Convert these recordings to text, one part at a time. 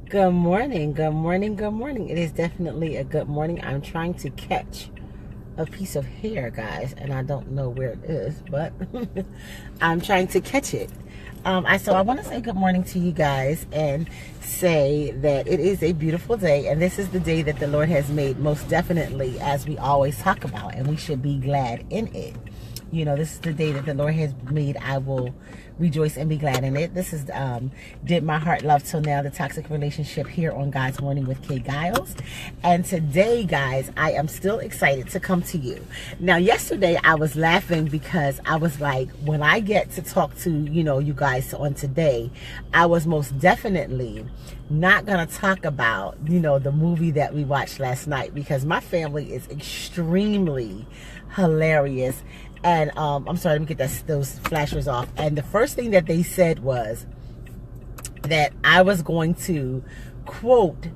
Good morning, good morning, good morning. It is definitely a good morning. I'm trying to catch a piece of hair, guys, and I don't know where it is, but I'm trying to catch it. So I want to say good morning to you guys and say that it is a beautiful day, and this is the day that the Lord has made, most definitely, as we always talk about, and we should be glad in it. You know, this is the day that the Lord has made. I will rejoice and be glad in it. This is Did My Heart Love Till Now, the toxic relationship here on God's Morning with Kaye Giles. And today, guys, I am still excited to come to you. Now, yesterday I was laughing because I was like, when I get to talk to, you guys on today, I was most definitely not going to talk about, the movie that we watched last night, because my family is extremely hilarious. And I'm sorry, let me get those flashers off. And the first thing that they said was that I was going to quote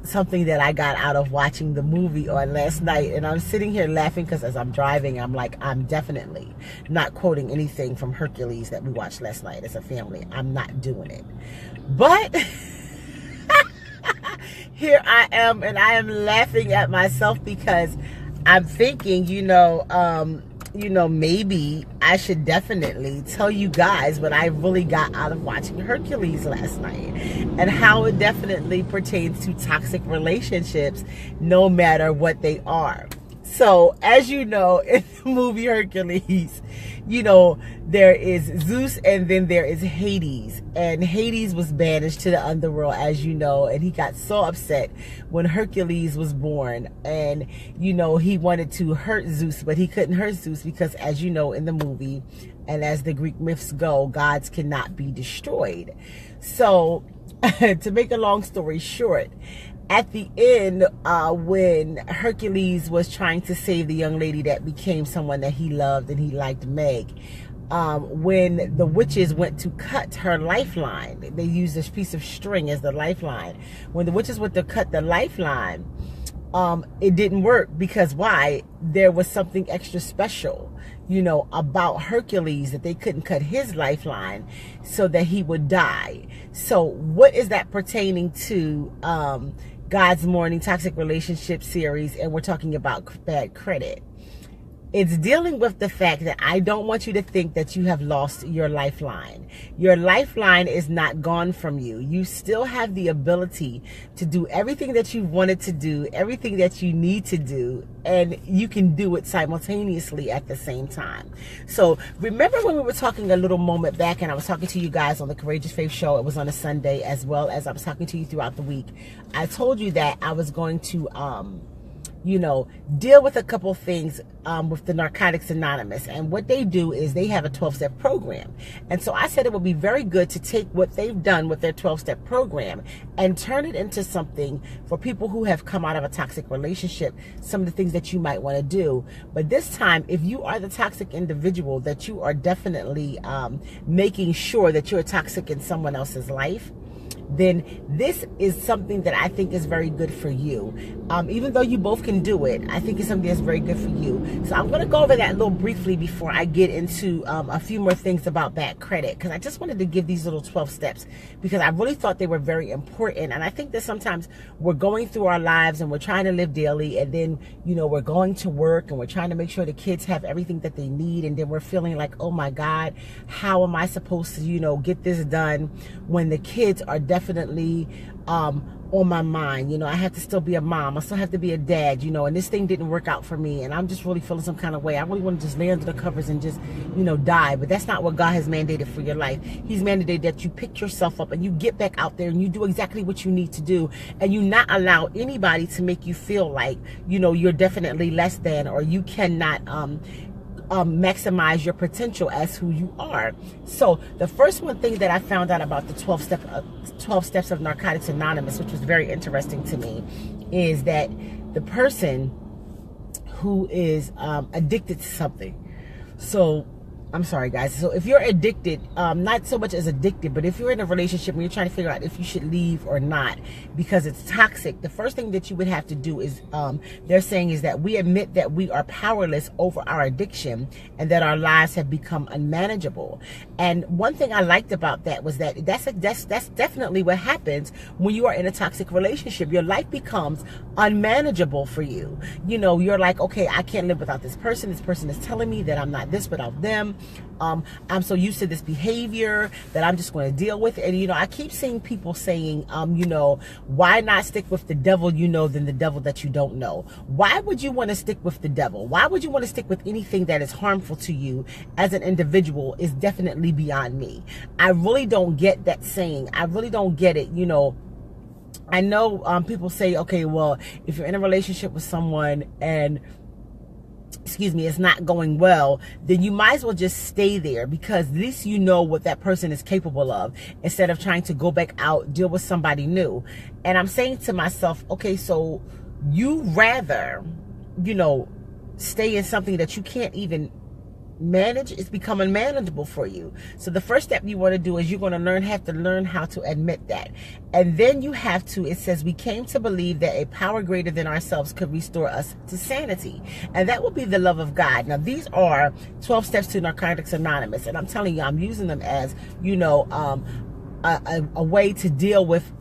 something that I got out of watching the movie on last night. And I'm sitting here laughing because as I'm driving, I'm like, I'm definitely not quoting anything from Hercules that we watched last night as a family. I'm not doing it. But here I am, and I am laughing at myself because I'm thinking, maybe I should definitely tell you guys what I really got out of watching Hercules last night and how it definitely pertains to toxic relationships, no matter what they are. So, as you know, in the movie Hercules, there is Zeus and then there is Hades. And Hades was banished to the underworld, as you know, and he got so upset when Hercules was born. And, he wanted to hurt Zeus, but he couldn't hurt Zeus because, as you know, in the movie, and as the Greek myths go, gods cannot be destroyed. So, to make a long story short, at the end, when Hercules was trying to save the young lady that became someone that he loved and he liked, Meg, when the witches went to cut her lifeline, they used this piece of string as the lifeline. When the witches went to cut the lifeline, it didn't work because why? There was something extra special, about Hercules, that they couldn't cut his lifeline so that he would die. So what is that pertaining to God's Morning Toxic Relationship series? And we're talking about bad credit. It's dealing with the fact that I don't want you to think that you have lost your lifeline. Your lifeline is not gone from you. You still have the ability to do everything that you wanted to do, everything that you need to do, and you can do it simultaneously at the same time. So remember when we were talking a little moment back, and I was talking to you guys on the Courageous Faith Show. It was on a Sunday, as well as I was talking to you throughout the week. I told you that I was going to deal with a couple things with the Narcotics Anonymous. And what they do is they have a 12-step program. And so I said it would be very good to take what they've done with their 12-step program and turn it into something for people who have come out of a toxic relationship, some of the things that you might want to do. But this time, if you are the toxic individual, that you are definitely making sure that you're toxic in someone else's life, then this is something that I think is very good for you. Even though you both can do it, I think it's something that's very good for you. So I'm going to go over that a little briefly before I get into a few more things about bad credit, because I just wanted to give these little 12 steps because I really thought they were very important. And I think that sometimes we're going through our lives and we're trying to live daily, and then, we're going to work and we're trying to make sure the kids have everything that they need, and then we're feeling like, oh my God, how am I supposed to, get this done when the kids are definitely on my mind. I have to still be a mom. I still have to be a dad, and this thing didn't work out for me, and I'm just really feeling some kind of way. I really want to just lay under the covers and just, die. But that's not what God has mandated for your life. He's mandated that you pick yourself up and you get back out there and you do exactly what you need to do, and you not allow anybody to make you feel like, you're definitely less than, or you cannot maximize your potential as who you are. So the first one thing that I found out about the 12 steps of Narcotics Anonymous, which was very interesting to me, is that the person who is addicted to something, so I'm sorry, guys. So if you're addicted, not so much as addicted, but if you're in a relationship and you're trying to figure out if you should leave or not because it's toxic, the first thing that you would have to do is, they're saying is that we admit that we are powerless over our addiction and that our lives have become unmanageable. And one thing I liked about that was that that's definitely what happens when you are in a toxic relationship. Your life becomes unmanageable for you. You know, you're like, okay, I can't live without this person. This person is telling me that I'm not this without them. I'm so used to this behavior that I'm just going to deal with it. And, you know, I keep seeing people saying, you know, why not stick with the devil you know than the devil that you don't know? Why would you want to stick with the devil? Why would you want to stick with anything that is harmful to you as an individual is definitely beyond me. I really don't get that saying. I really don't get it, you know. I know people say, okay, well, if you're in a relationship with someone and it's not going well, then you might as well just stay there because at least you know what that person is capable of instead of trying to go back out, deal with somebody new. And I'm saying to myself, okay, so you rather, you know, stay in something that you can't even manage. It's become unmanageable for you. So the first step you want to do is you're going to have to learn how to admit that. And then you have to, it says, we came to believe that a power greater than ourselves could restore us to sanity. And that will be the love of God. Now, these are 12 steps to Narcotics Anonymous. And I'm telling you, I'm using them as, you know, a way to deal with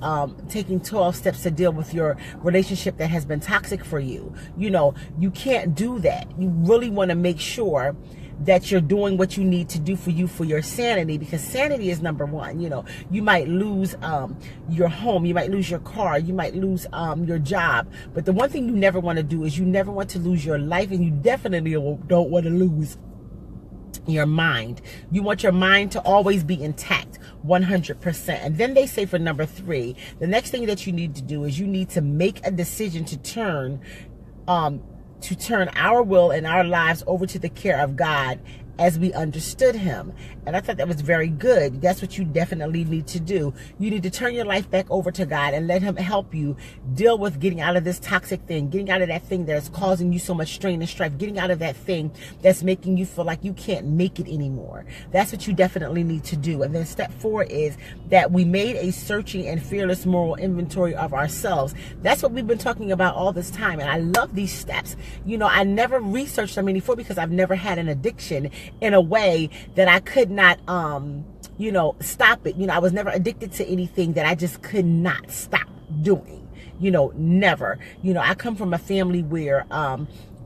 taking 12 steps to deal with your relationship that has been toxic for you. You know, you can't do that. You really want to make sure that you're doing what you need to do for you, for your sanity, because sanity is number one. You know, you might lose your home, you might lose your car, you might lose your job, but the one thing you never want to do is you never want to lose your life, and you definitely don't want to lose your mind. You want your mind to always be intact 100%. And then they say for number 3, the next thing that you need to do is you need to make a decision to turn our will and our lives over to the care of God as we understood him. And I thought that was very good. That's what you definitely need to do. You need to turn your life back over to God and let him help you deal with getting out of this toxic thing, getting out of that thing that's causing you so much strain and strife, getting out of that thing that's making you feel like you can't make it anymore. That's what you definitely need to do. And then step 4 is that we made a searching and fearless moral inventory of ourselves. That's what we've been talking about all this time. And I love these steps. You know, I never researched them before because I've never had an addiction in a way that I could not, you know, stop it. You know, I was never addicted to anything that I just could not stop doing. You know, never. You know, I come from a family where,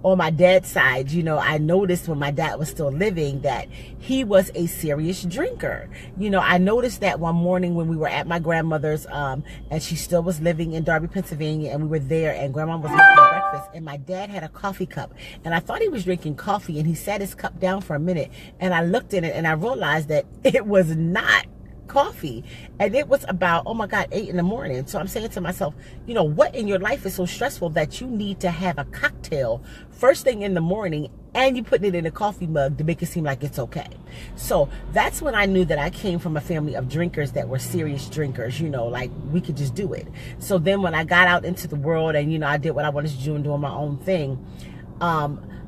on my dad's side, you know, I noticed when my dad was still living that he was a serious drinker. You know, I noticed that one morning when we were at my grandmother's, and she still was living in Darby, Pennsylvania, and we were there, and grandma was making breakfast, and my dad had a coffee cup, and I thought he was drinking coffee, and he set his cup down for a minute, and I looked in it, and I realized that it was not coffee, and it was about, oh my God, 8 in the morning. So I'm saying to myself, you know, what in your life is so stressful that you need to have a cocktail first thing in the morning and you putting it in a coffee mug to make it seem like it's okay? So that's when I knew that I came from a family of drinkers that were serious drinkers, you know, like we could just do it. So then when I got out into the world and, you know, I did what I wanted to do and doing my own thing,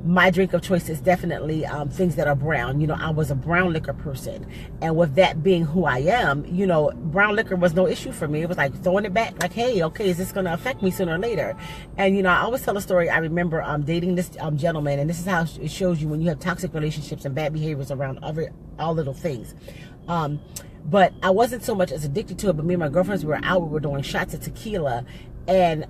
my drink of choice is definitely things that are brown. You know, I was a brown liquor person. And with that being who I am, you know, brown liquor was no issue for me. It was like throwing it back, like, hey, okay, is this going to affect me sooner or later? And, you know, I always tell a story. I remember dating this gentleman, and this is how it shows you when you have toxic relationships and bad behaviors around all little things. But I wasn't so much as addicted to it, but me and my girlfriends, we were out, we were doing shots of tequila, and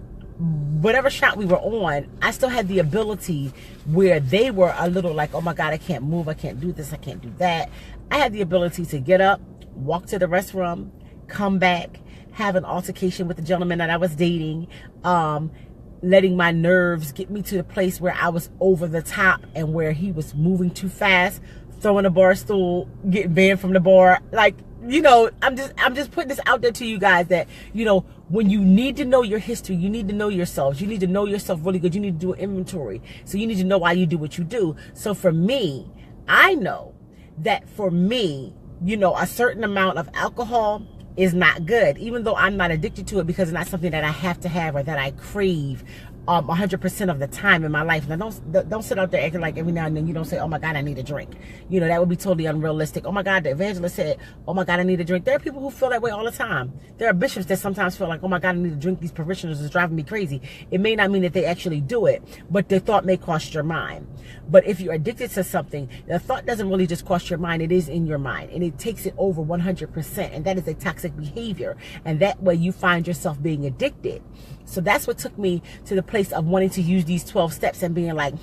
whatever shot we were on, I still had the ability where they were a little like, oh my God, I can't move, I can't do this, I can't do that. I had the ability to get up, walk to the restroom, come back, have an altercation with the gentleman that I was dating, letting my nerves get me to the place where I was over the top and where he was moving too fast, throwing a bar stool, getting banned from the bar. Like, you know, I'm just putting this out there to you guys that, you know, when you need to know your history, you need to know yourselves. You need to know yourself really good. You need to do an inventory. So you need to know why you do what you do. So for me, I know that for me, you know, a certain amount of alcohol is not good, even though I'm not addicted to it because it's not something that I have to have or that I crave 100% of the time in my life. Now, don't sit out there acting like every now and then you don't say, oh my God, I need a drink. You know, that would be totally unrealistic. Oh my God, the evangelist said, oh my God, I need a drink. There are people who feel that way all the time. There are bishops that sometimes feel like, oh my God, I need a drink. These parishioners is driving me crazy. It may not mean that they actually do it, but the thought may cost your mind. But if you're addicted to something, the thought doesn't really just cost your mind. It is in your mind, and it takes it over 100%. And that is a toxic behavior. And that way you find yourself being addicted. So that's what took me to the place of wanting to use these 12 steps and being like,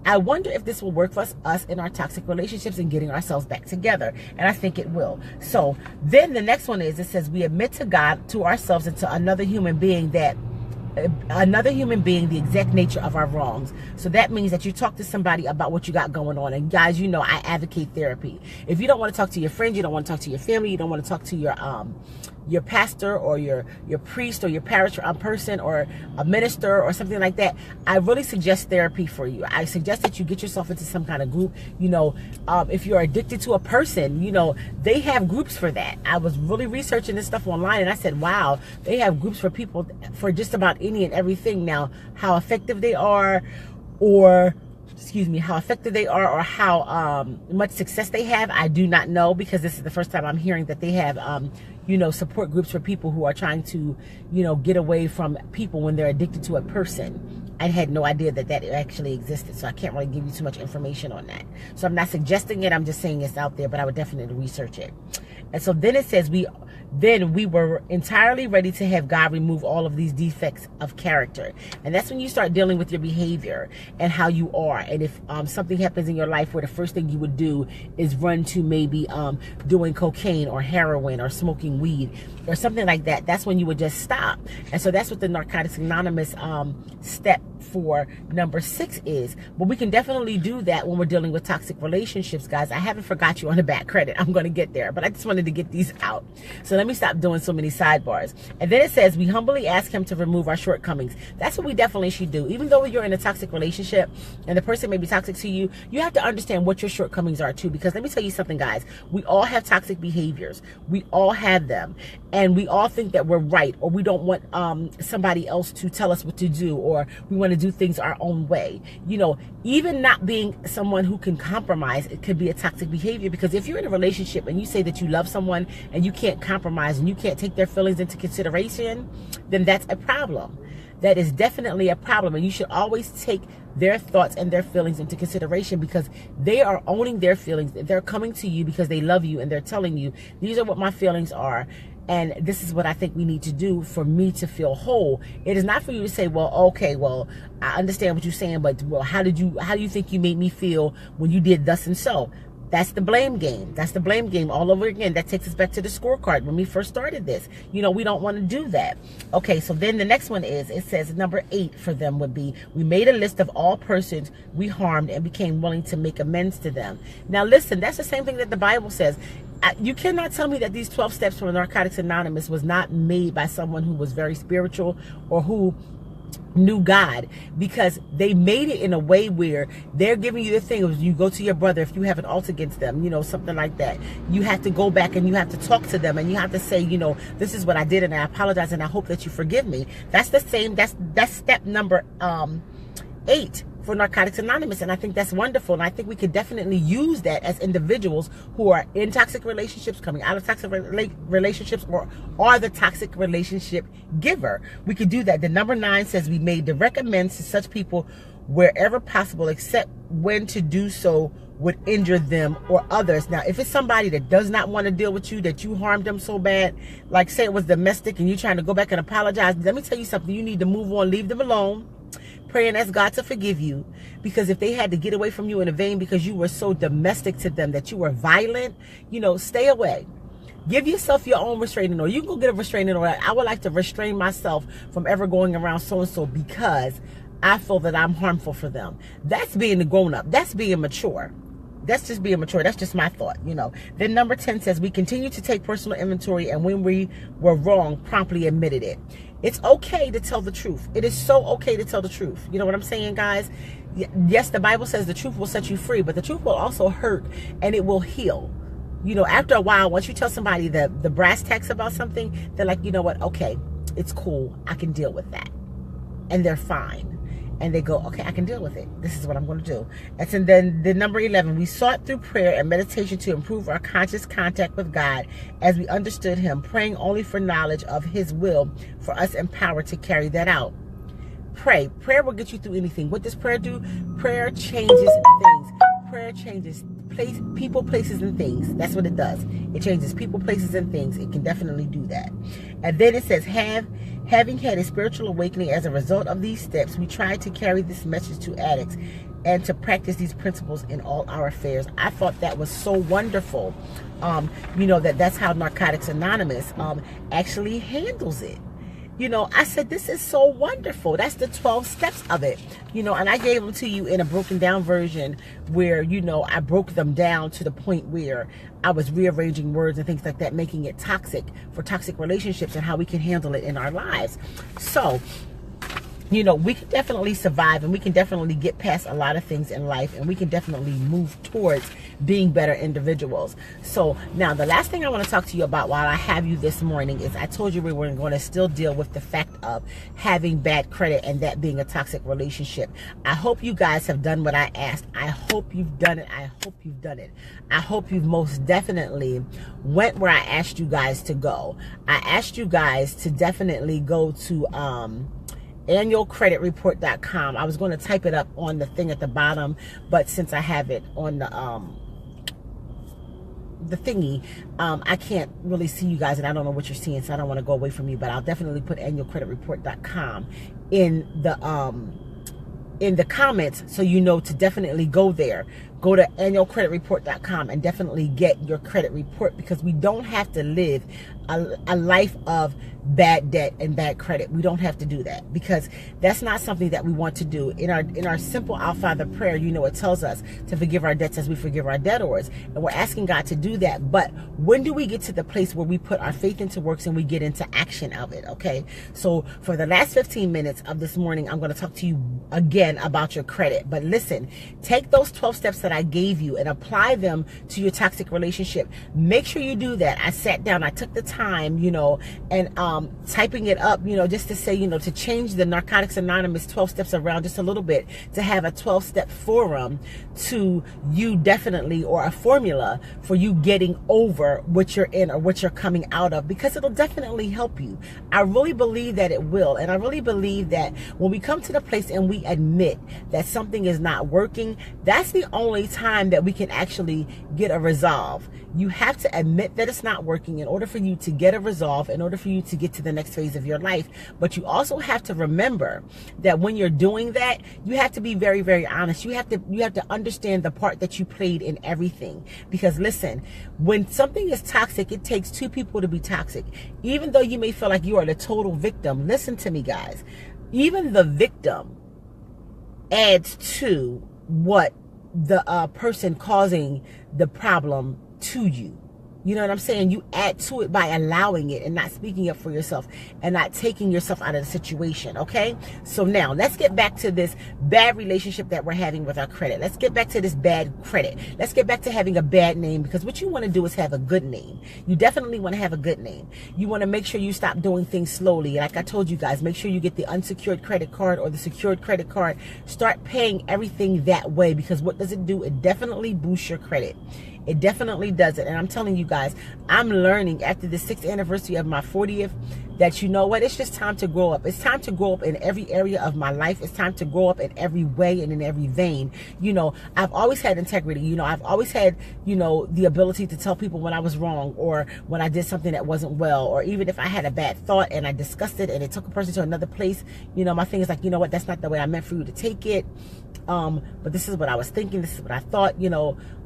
I wonder if this will work for us in our toxic relationships and getting ourselves back together. And I think it will. So then the next one is, it says we admit to God, to ourselves, and to another human being the exact nature of our wrongs. So that means that you talk to somebody about what you got going on. And guys, you know, I advocate therapy. If you don't want to talk to your friends, you don't want to talk to your family, you don't want to talk to your pastor or your priest or your parish person or a minister or something like that, I really suggest therapy for you. I suggest that you get yourself into some kind of group. You know, if you're addicted to a person, you know, they have groups for that. I was really researching this stuff online, and I said, wow, they have groups for people for just about any and everything. Now, how effective they are, or how much success they have, I do not know, because this is the first time I'm hearing that they have, support groups for people who are trying to, get away from people when they're addicted to a person. I had no idea that actually existed, so I can't really give you too much information on that. So I'm not suggesting it, I'm just saying it's out there, but I would definitely research it. And so then it says we were entirely ready to have God remove all of these defects of character. And that's when you start dealing with your behavior and how you are. And if something happens in your life where the first thing you would do is run to maybe doing cocaine or heroin or smoking weed or something like that, that's when you would just stop. And so that's what the Narcotics Anonymous step for number 6 is. But we can definitely do that when we're dealing with toxic relationships, guys. I haven't forgot you on the back credit. I'm going to get there, but I just wanted to get these out. So let me stop doing so many sidebars. And then it says we humbly ask him to remove our shortcomings. That's what we definitely should do. Even though you're in a toxic relationship and the person may be toxic to you, you have to understand what your shortcomings are too. Because let me tell you something, guys. We all have toxic behaviors. We all have them. And we all think that we're right, or we don't want somebody else to tell us what to do, or we want to do things our own way. Even not being someone who can compromise, it could be a toxic behavior. Because if you're in a relationship and you say that you love someone and you can't compromise and you can't take their feelings into consideration, then that's a problem. That is definitely a problem. And you should always take their thoughts and their feelings into consideration, because they are owning their feelings. They're coming to you because they love you, and they're telling you, these are what my feelings are, and this is what I think we need to do for me to feel whole. It is not for you to say, well, okay, well, I understand what you're saying, but well, how do you think you made me feel when you did thus and so? That's the blame game. That's the blame game all over again. That takes us back to the scorecard when we first started this. We don't want to do that. Okay, so then the next one is, it says number 8 for them would be, we made a list of all persons we harmed and became willing to make amends to them. Now listen, that's the same thing that the Bible says. You cannot tell me that these 12 steps from Narcotics Anonymous was not made by someone who was very spiritual or who knew God, because they made it in a way where they're giving you the thing of, you go to your brother if you have an alt against them, something like that. You have to go back and you have to talk to them, and you have to say, this is what I did and I apologize and I hope that you forgive me. That's the same, that's step number 8 for Narcotics Anonymous. And I think that's wonderful. And I think we could definitely use that as individuals who are in toxic relationships, coming out of toxic relationships, or are the toxic relationship giver. We could do that. The number 9 says we made direct amends to such people wherever possible, except when to do so would injure them or others. Now, if it's somebody that does not want to deal with you, that you harmed them so bad, like say it was domestic and you're trying to go back and apologize, let me tell you something. You need to move on, leave them alone. Pray and ask God to forgive you, because if they had to get away from you in a vein because you were so domestic to them, that you were violent, stay away. Give yourself your own restraining order. You can go get a restraining order. I would like to restrain myself from ever going around so-and-so because I feel that I'm harmful for them. That's being a grown-up. That's being mature. That's just being mature. That's just my thought, Then number 10 says we continue to take personal inventory, and when we were wrong, promptly admitted it. It's okay to tell the truth. It is so okay to tell the truth. You know what I'm saying, guys? Yes, the Bible says the truth will set you free, but the truth will also hurt, and it will heal. After a while, once you tell somebody the brass tacks about something, they're like, you know what? Okay, it's cool. I can deal with that. and they're fine. And they go, okay, I can deal with it. This is what I'm going to do. And then the number 11, we sought through prayer and meditation to improve our conscious contact with God as we understood him, praying only for knowledge of his will for us empowered to carry that out. Pray. Prayer will get you through anything. What does prayer do? Prayer changes things. Prayer changes people, places, and things. That's what it does. It changes people, places, and things. It can definitely do that. And then it says, having had a spiritual awakening as a result of these steps, we try to carry this message to addicts and to practice these principles in all our affairs. I thought that was so wonderful. That's how Narcotics Anonymous actually handles it. I said, this is so wonderful. That's the 12 steps of it. And I gave them to you in a broken down version where, I broke them down to the point where I was rearranging words and things like that, making it toxic for toxic relationships and how we can handle it in our lives. So, we can definitely survive, and we can definitely get past a lot of things in life, and we can definitely move towards being better individuals. So now the last thing I want to talk to you about while I have you this morning is I told you we were going to still deal with the fact of having bad credit and that being a toxic relationship. I hope you guys have done what I asked. I hope you've done it. I hope you've done it. I hope you've most definitely went where I asked you guys to go. I asked you guys to definitely go to annualcreditreport.com. I was going to type it up on the thing at the bottom, but since I have it on the thingy, I can't really see you guys, and I don't know what you're seeing, so I don't want to go away from you, but I'll definitely put annualcreditreport.com in the comments, so to definitely go there. Go to annualcreditreport.com and definitely get your credit report, because we don't have to live a life of bad debt and bad credit. We don't have to do that, because that's not something that we want to do. In our simple Our Father prayer, it tells us to forgive our debts as we forgive our debtors, and we're asking God to do that. But when do we get to the place where we put our faith into works and we get into action of it? Okay, so for the last 15 minutes of this morning, I'm going to talk to you again about your credit. But listen, take those 12 steps that I gave you and apply them to your toxic relationship. Make sure you do that. I sat down, I took the time, and typing it up, just to say, to change the Narcotics Anonymous 12 steps around just a little bit, to have a 12-step forum to you definitely, or a formula for you getting over what you're in or what you're coming out of, because it'll definitely help you. I really believe that it will. And I really believe that when we come to the place and we admit that something is not working, that's the only time that we can actually get a resolve. You have to admit that it's not working in order for you to get a resolve, in order for you to get to the next phase of your life. But you also have to remember that when you're doing that, you have to be very, very honest. You have to understand the part that you played in everything. Because listen, when something is toxic, it takes two people to be toxic. Even though you may feel like you are the total victim, listen to me, guys. Even the victim adds to what the person causing the problem to you. You know what I'm saying? You add to it by allowing it and not speaking up for yourself and not taking yourself out of the situation, okay? So now, let's get back to this bad relationship that we're having with our credit. Let's get back to this bad credit. Let's get back to having a bad name, because what you want to do is have a good name. You definitely want to have a good name. You want to make sure you stop doing things slowly. Like I told you guys, make sure you get the unsecured credit card or the secured credit card. Start paying everything that way, because what does it do? It definitely boosts your credit. It definitely does it. And I'm telling you guys, I'm learning after the 6th anniversary of my 40th that, you know what, it's just time to grow up. It's time to grow up in every area of my life. It's time to grow up in every way and in every vein. I've always had integrity. I've always had, the ability to tell people when I was wrong, or when I did something that wasn't well, or even if I had a bad thought and I discussed it and it took a person to another place, my thing is like, you know what, that's not the way I meant for you to take it. But this is what I was thinking. This is what I thought,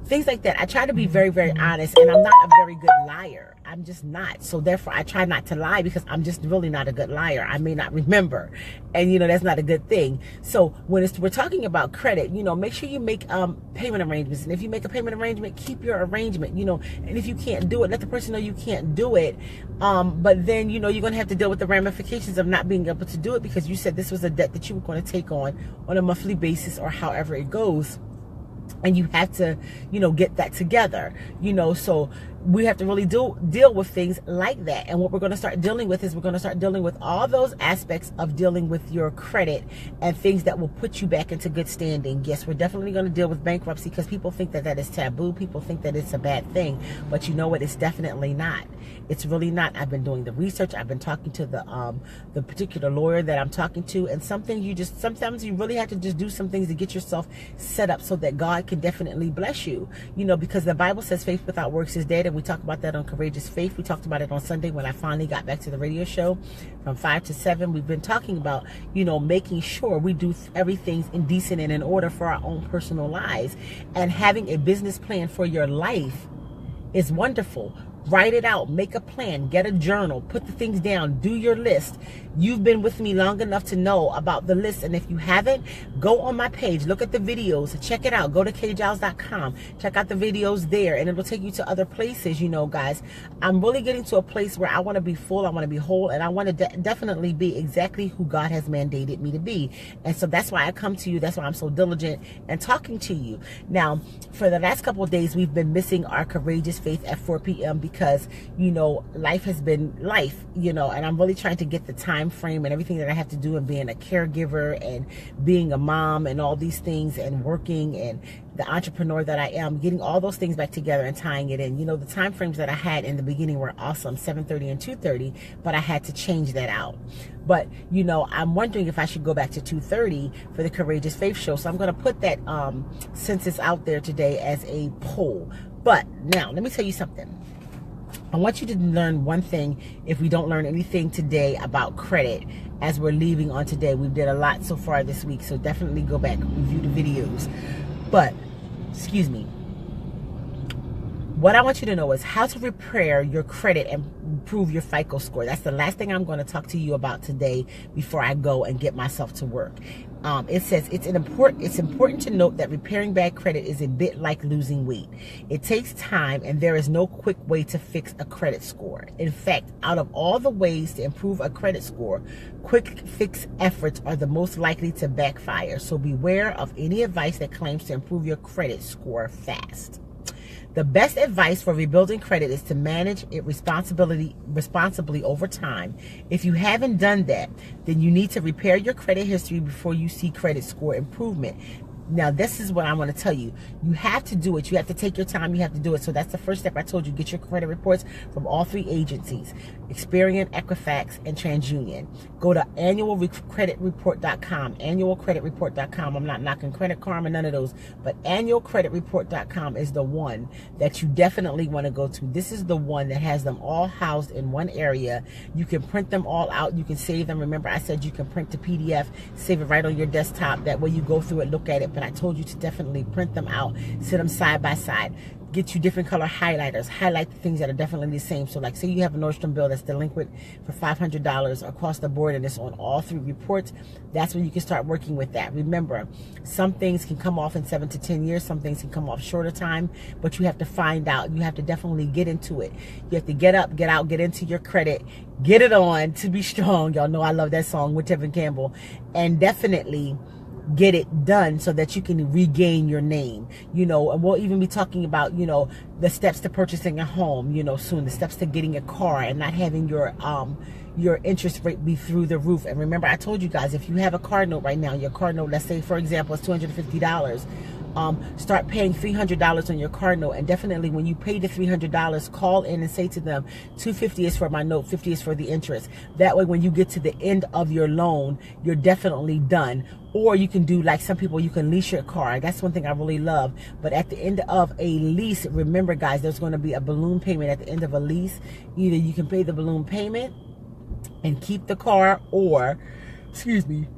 things like that. I try to be very, very honest, and I'm not a very good liar. I'm just not. So therefore, I try not to lie, because I'm just really not a good liar. I may not remember, and that's not a good thing. So when we're talking about credit, make sure you make payment arrangements. And if you make a payment arrangement, keep your arrangement. And if you can't do it, let the person know you can't do it. But then you're going to have to deal with the ramifications of not being able to do it, because you said this was a debt that you were going to take on a monthly basis, or however it goes. And you have to, get that together, so we have to really deal with things like that. And what we're going to start dealing with is we're going to start dealing with all those aspects of dealing with your credit and things that will put you back into good standing. Yes, we're definitely going to deal with bankruptcy because people think that is taboo. People think that it's a bad thing, but you know what? It's definitely not. It's really not. I've been doing the research. I've been talking to the particular lawyer that I'm talking to, and sometimes you really have to just do some things to get yourself set up so that God can definitely bless you. You know, because the Bible says faith without works is dead. We talked about that on Courageous Faith. We talked about it on Sunday when I finally got back to the radio show from 5 to 7. We've been talking about, you know, making sure we do everything in decent and in order for our own personal lives. And having a business plan for your life is wonderful. Write it out, make a plan, get a journal, put the things down, do your list. You've been with me long enough to know about the list, and if you haven't, go on my page, look at the videos, check it out. Go to kayegiles.com, check out the videos there, and it'll take you to other places. You know, guys, I'm really getting to a place where I want to be full, I want to be whole, and I want to definitely be exactly who God has mandated me to be. And so that's why I come to you. That's why I'm so diligent and talking to you. Now, for the last couple of days, we've been missing our Courageous Faith at 4 p.m. because, you know, life has been life, you know, and I'm really trying to get the time frame and everything that I have to do, and being a caregiver and being a mom and all these things and working and the entrepreneur that I am, getting all those things back together and tying it in. You know, the time frames that I had in the beginning were awesome, 7:30 and 2:30, but I had to change that out. But, you know, I'm wondering if I should go back to 2:30 for the Courageous Faith show. So I'm going to put that since it's out there today as a poll. But now, let me tell you something. I want you to learn one thing if we don't learn anything today about credit as we're leaving on today. We've did a lot so far this week, so definitely go back and review the videos. But, excuse me, what I want you to know is how to repair your credit and improve your FICO score. That's the last thing I'm going to talk to you about today before I go and get myself to work. It says it's important to note that repairing bad credit is a bit like losing weight. It takes time, and there is no quick way to fix a credit score. In fact, out of all the ways to improve a credit score, quick fix efforts are the most likely to backfire. So beware of any advice that claims to improve your credit score fast. The best advice for rebuilding credit is to manage it responsibly over time. If you haven't done that, then you need to repair your credit history before you see credit score improvement. Now, this is what I want to tell you. You have to do it. You have to take your time. You have to do it. So that's the first step I told you. Get your credit reports from all three agencies, Experian, Equifax, and TransUnion. Go to annualcreditreport.com, annualcreditreport.com. I'm not knocking Credit Karma, none of those, but annualcreditreport.com is the one that you definitely want to go to. This is the one that has them all housed in one area. You can print them all out. You can save them. Remember, I said you can print the PDF, save it right on your desktop. That way you go through it, look at it. But I told you to definitely print them out, sit them side by side, get you different color highlighters, highlight the things that are definitely the same. So like, say you have a Nordstrom bill that's delinquent for $500 across the board, and it's on all three reports, that's when you can start working with that. Remember, some things can come off in 7 to 10 years, some things can come off shorter time, but you have to find out. You have to definitely get into it. You have to get up, get out, get into your credit, get it on to be strong. Y'all know I love that song with Tevin Campbell. And definitely get it done so that you can regain your name, you know. And we'll even be talking about, you know, the steps to purchasing a home, you know, soon, the steps to getting a car and not having your interest rate be through the roof. And remember, I told you guys, if you have a car note right now, your car note, let's say for example, is $250, start paying $300 on your car note. And definitely when you pay the $300, call in and say to them, $250 is for my note, $50 is for the interest. That way when you get to the end of your loan, you're definitely done. Or you can do like some people, you can lease your car. That's one thing I really love. But at the end of a lease, remember guys, there's going to be a balloon payment at the end of a lease. Either you can pay the balloon payment and keep the car, or, excuse me,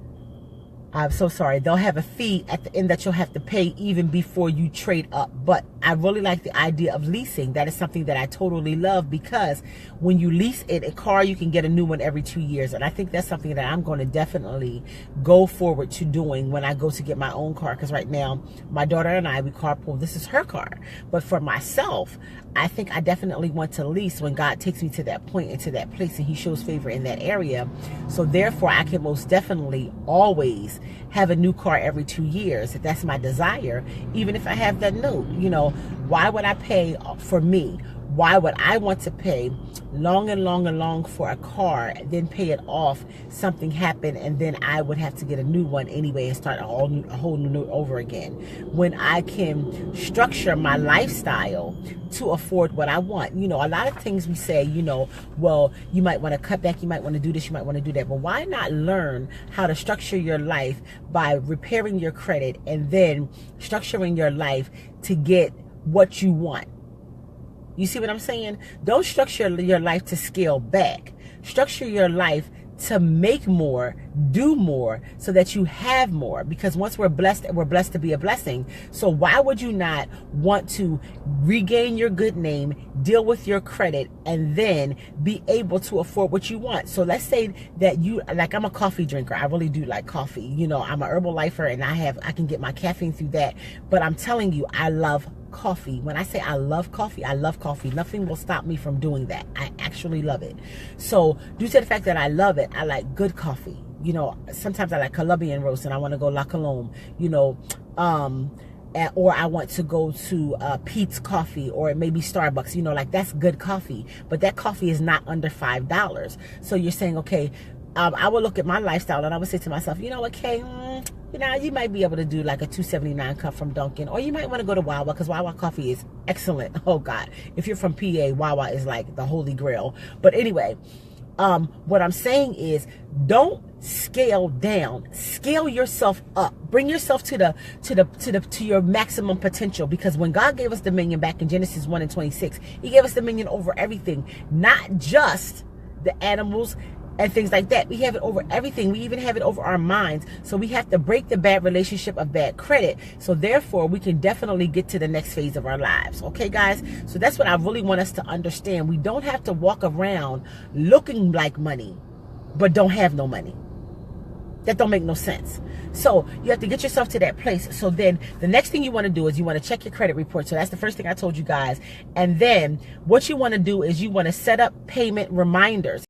I'm so sorry, they'll have a fee at the end that you'll have to pay even before you trade up. But I really like the idea of leasing. That is something that I totally love, because when you lease a car, you can get a new one every 2 years. And I think that's something that I'm going to definitely go forward to doing when I go to get my own car. Because right now, my daughter and I, we carpool. This is her car. But for myself, I think I definitely want to lease when God takes me to that point and to that place and he shows favor in that area. So therefore, I can most definitely always have a new car every 2 years if that's my desire, even if I have that note. You know, why would I pay for me why would I want to pay long and long and long for a car, then pay it off, something happened, and then I would have to get a new one anyway and start a whole new over again, when I can structure my lifestyle to afford what I want. You know, a lot of things we say, you know, well, you might want to cut back, you might want to do this, you might want to do that, but why not learn how to structure your life by repairing your credit and then structuring your life to get what you want? You see what I'm saying? Don't structure your life to scale back. Structure your life to make more, do more, so that you have more. Because once we're blessed to be a blessing. So why would you not want to regain your good name, deal with your credit, and then be able to afford what you want? So let's say that you, like, I'm a coffee drinker. I really do like coffee. You know, I'm an herbal lifer, and I can get my caffeine through that. But I'm telling you, I love coffee. When I say I love coffee, I love coffee. Nothing will stop me from doing that. I actually love it. So due to the fact that I love it, I like good coffee. You know, sometimes I like Colombian roast and I want to go La Colombe, you know, or I want to go to Pete's Coffee, or maybe Starbucks, you know, like that's good coffee. But that coffee is not under $5. So you're saying, okay, I would look at my lifestyle and I would say to myself, you know, okay, you know, you might be able to do like a $2.79 cup from Dunkin', or you might want to go to Wawa, because Wawa coffee is excellent. Oh God, if you're from PA, Wawa is like the holy grail. But anyway, what I'm saying is, don't scale down, scale yourself up, bring yourself to your maximum potential. Because when God gave us dominion back in Genesis 1:26, he gave us dominion over everything, not just the animals and things like that. We have it over everything. We even have it over our minds. So we have to break the bad relationship of bad credit. So therefore, we can definitely get to the next phase of our lives. Okay, guys? So that's what I really want us to understand. We don't have to walk around looking like money, but don't have no money. That don't make no sense. So you have to get yourself to that place. So then the next thing you want to do is you want to check your credit report. So that's the first thing I told you guys. And then what you want to do is you want to set up payment reminders.